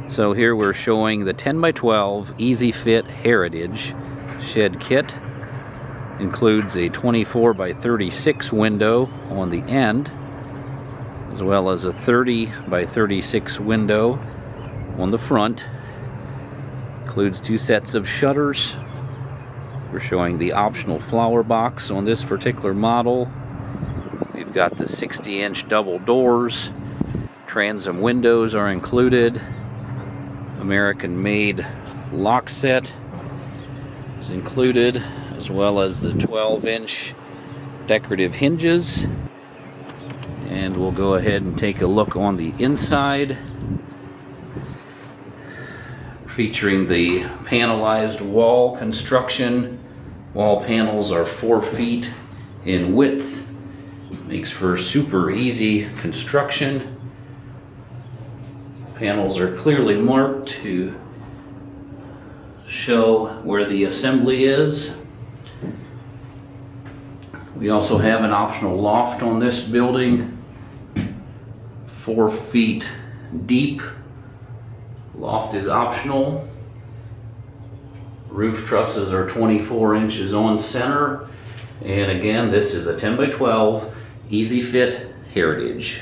So here we're showing the 10 by 12 Easy Fit Heritage shed kit. Includes a 24 by 36 window on the end, as well as a 30 by 36 window on the front. Includes 2 sets of shutters. We're showing the optional flower box on this particular model. We've got the 60-inch double doors. Transom windows are included. American-made lock set is included, as well as the 12-inch decorative hinges. And we'll go ahead and take a look on the inside, featuring the panelized wall construction. Wall panels are 4 feet in width. Makes for super easy construction. Panels are clearly marked to show where the assembly is. We also have an optional loft on this building, 4 feet deep. Loft is optional. Roof trusses are 24 inches on center. And again, this is a 10 by 12 Easy Fit Heritage.